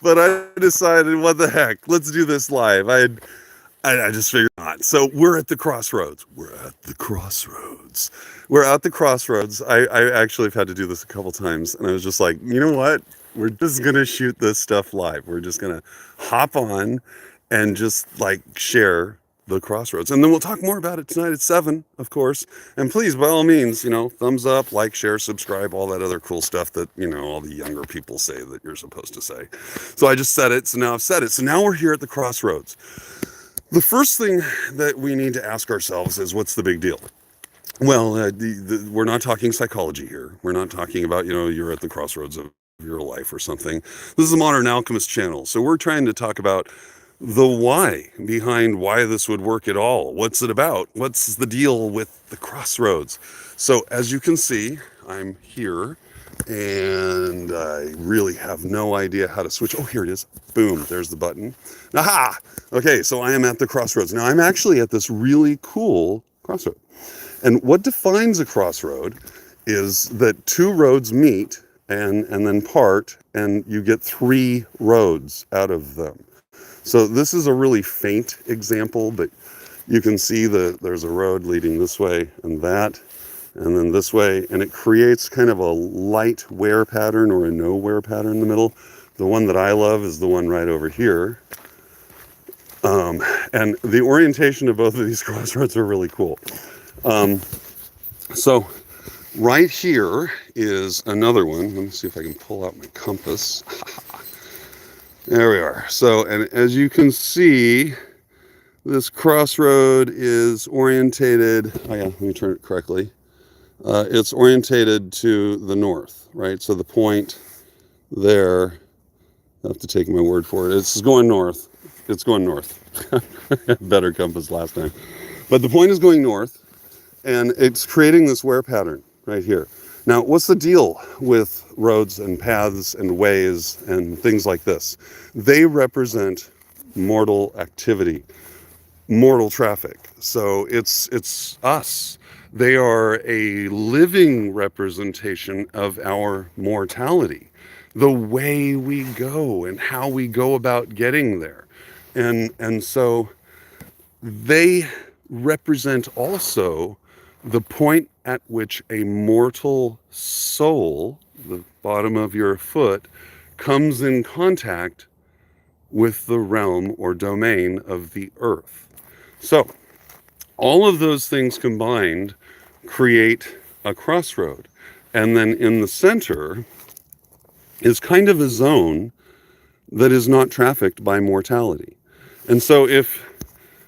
But I decided, what the heck? Let's do this live. I just figured not. So we're at the crossroads. We're at the crossroads. We're at the crossroads. I actually have had to do this a couple times, and I was just like, you know what? We're just gonna shoot this stuff live. We're just gonna hop on and just like share the crossroads, and then we'll talk more about it tonight at 7, of course. And please, by all means, thumbs up, like, share, subscribe, all that other cool stuff that all the younger people say that you're supposed to say. So I just said it, so now I've said it. So now we're here at the crossroads. The first thing that we need to ask ourselves is, what's the big deal? Well, we're not talking psychology here. We're not talking about, you're at the crossroads of your life or something. This is a Modern Alchemist channel. So we're trying to talk about the why behind why this would work at all. What's it about? What's the deal with the crossroads? So as you can see, I'm here and I really have no idea how to switch. Oh, here it is. Boom, there's the button. Aha! Okay, so I am at the crossroads. Now I'm actually at this really cool crossroad. And what defines a crossroad is that two roads meet and then part, and you get three roads out of them. So this is a really faint example, but you can see that there's a road leading this way and that, and then this way, and it creates kind of a light wear pattern or a no wear pattern in the middle. The one that I love is the one right over here. And the orientation of both of these crossroads are really cool. So right here is another one. Let me see if I can pull out my compass. There we are. So, and as you can see, this crossroad is orientated. Oh yeah, let me turn it correctly. It's orientated to the north, right? So the point there, I have to take my word for it. It's going north. It's going north. Better compass last time. But the point is going north, and it's creating this wear pattern right here. Now, what's the deal with roads and paths and ways and things like this? They represent mortal activity, mortal traffic. So it's us. They are a living representation of our mortality, the way we go and how we go about getting there. And so they represent also the point at which a mortal soul, the bottom of your foot, comes in contact with the realm or domain of the earth. So all of those things combined create a crossroad. And then in the center is kind of a zone that is not trafficked by mortality. And so if,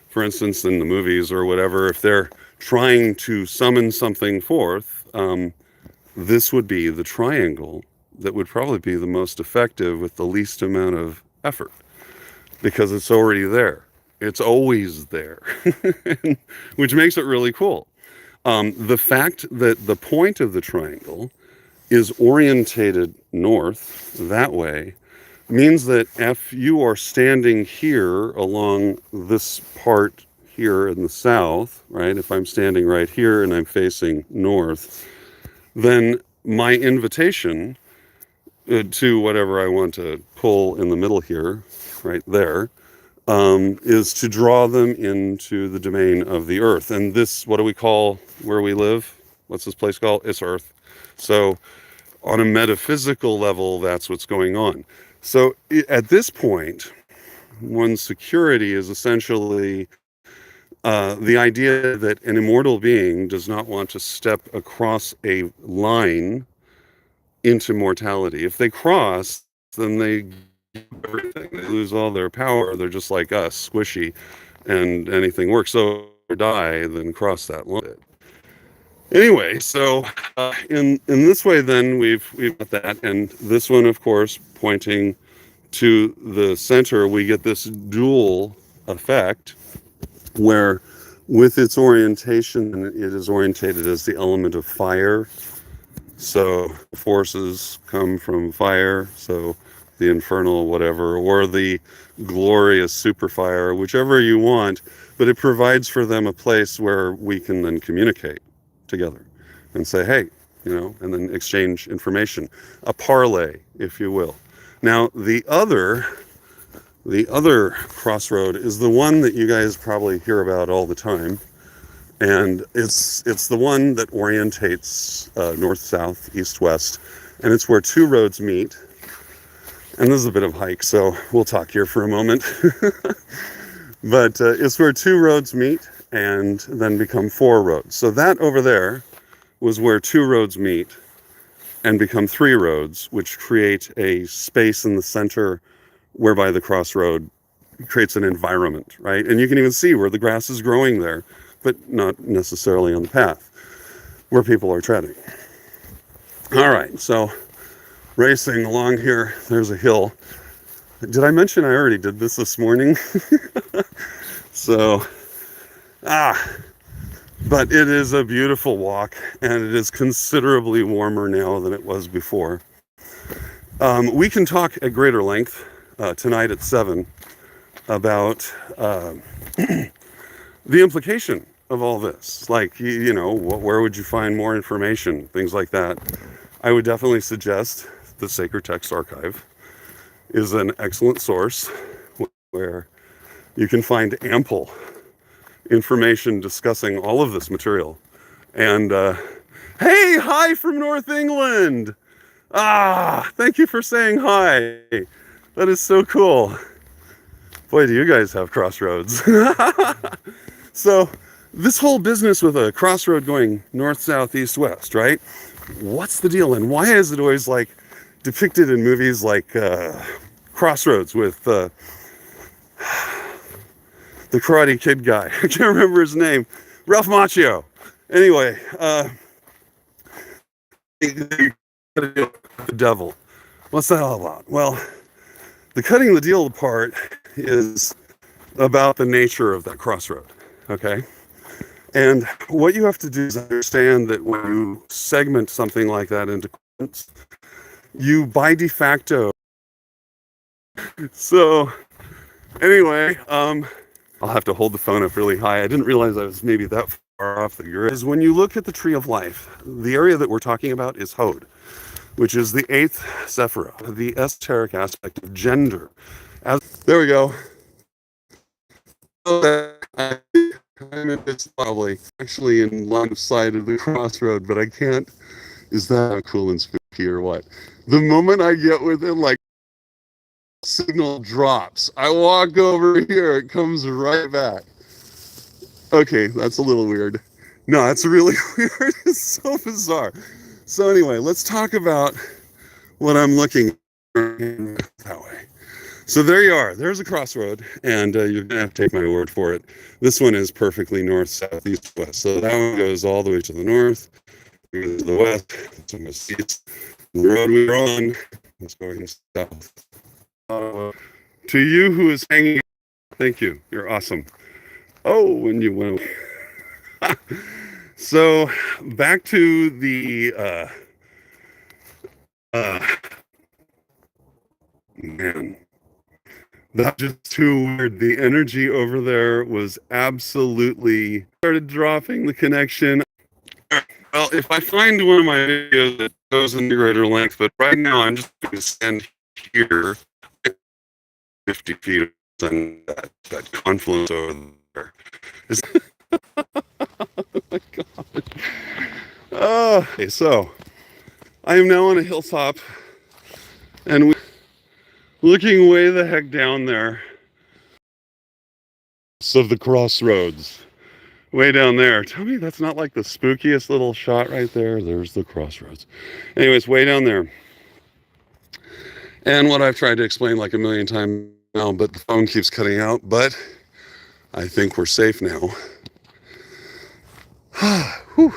for instance, in the movies or whatever, if they're trying to summon something forth, this would be the triangle that would probably be the most effective with the least amount of effort, because it's already there. It's always there, which makes it really cool. The fact that the point of the triangle is orientated north that way means that if you are standing here along this part here in the south, right? If I'm standing right here and I'm facing north, then my invitation to whatever I want to pull in the middle here, right there, is to draw them into the domain of the earth. And this, what do we call where we live? What's this place called? It's Earth. So on a metaphysical level, that's what's going on. So at this point, one's security is essentially the idea that an immortal being does not want to step across a line into mortality. If they cross, then they everything. They lose all their power. They're just like us, squishy, and anything works. So die, then cross that line. Anyway, so in this way, then we've got that, and this one, of course, pointing to the center, we get this dual effect where, with its orientation, it is orientated as the element of fire. So forces come from fire. So the infernal whatever, or the glorious super fire, whichever you want, but it provides for them a place where we can then communicate together and say, hey, and then exchange information, a parlay, if you will. Now, the other crossroad is the one that you guys probably hear about all the time, and it's the one that orientates north, south, east, west, and it's where two roads meet. And this is a bit of a hike, so we'll talk here for a moment. But it's where two roads meet and then become four roads. So that over there was where two roads meet and become three roads, which create a space in the center whereby the crossroad creates an environment, right? And you can even see where the grass is growing there, but not necessarily on the path where people are treading. All right, so racing along here, there's a hill. Did I mention I already did this morning? So, but it is a beautiful walk, and it is considerably warmer now than it was before. We can talk at greater length tonight at 7 about the implication of all this. Like, you know, where would you find more information, things like that. I would definitely suggest the Sacred Text Archive is an excellent source where you can find ample information discussing all of this material. And hey, hi from North England. Thank you for saying hi. That is so cool. Boy, do you guys have crossroads. So this whole business with a crossroad going north, south, east, west, right? What's the deal? And why is it always like depicted in movies like Crossroads with the Karate Kid guy? I can't remember his name. Ralph Macchio. Anyway, the devil. What's that all about? Well, the cutting the deal part is about the nature of that crossroad, okay? And what you have to do is understand that when you segment something like that into quadrants, you by de facto. So anyway, I'll have to hold the phone up really high. I didn't realize I was maybe that far off the grid. Is when you look at the Tree of Life, the area that we're talking about is Hod, which is the 8th Sephirah, the esoteric aspect of gender. There we go. It's probably actually in line of sight of the crossroad, but I can't. Is that cool and spooky or what? The moment I get within, like, signal drops, I walk over here, it comes right back. Okay, that's a little weird. No, that's really weird. It's so bizarre. So anyway, let's talk about what I'm looking at that way. So there you are. There's a crossroad, and you're going to have to take my word for it. This one is perfectly north, south, east, west. So that one goes all the way to the north, goes to the west, to the east. The road we're on is going south. To you who is hanging, thank you. You're awesome. Oh, and you went. So back to the man. That's just too weird. The energy over there was absolutely started dropping the connection. Well, if I find one of my videos that goes into greater length, but right now I'm just going to stand here 50 feet and that confluence over there. Oh my God. Okay, so I am now on a hilltop and looking way the heck down there. Of the crossroads. Way down there. Tell me that's not like the spookiest little shot right there. There's the crossroads. Anyways, way down there. And what I've tried to explain like a million times now, but the phone keeps cutting out. But I think we're safe now. Whew.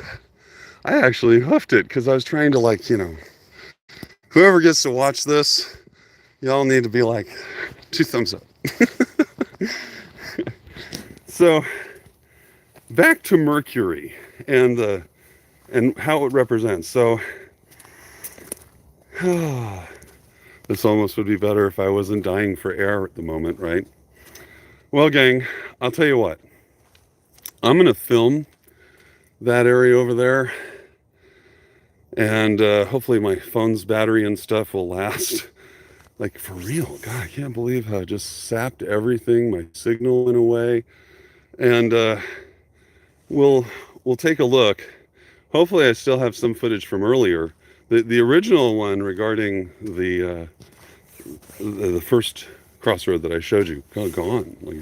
I actually huffed it because I was trying to, like, you know, whoever gets to watch this, y'all need to be like 2 thumbs up. So back to Mercury and how it represents. So this almost would be better if I wasn't dying for air at the moment, right? Well, gang, I'll tell you what. I'm going to film that area over there, and hopefully my phone's battery and stuff will last Like, for real, God, I can't believe how it just sapped everything. My signal went away. And we'll take a look. Hopefully I still have some footage from earlier. The original one regarding the first crossroad that I showed you, gone. Like,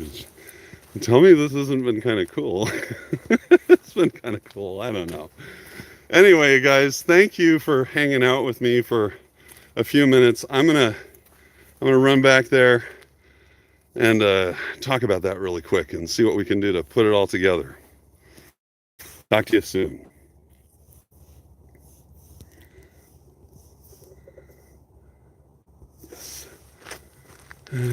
tell me this hasn't been kind of cool. It's been kind of cool. I don't know. Anyway, guys, thank you for hanging out with me for a few minutes. I'm gonna run back there and talk about that really quick and see what we can do to put it all together. Talk to you soon. Okay.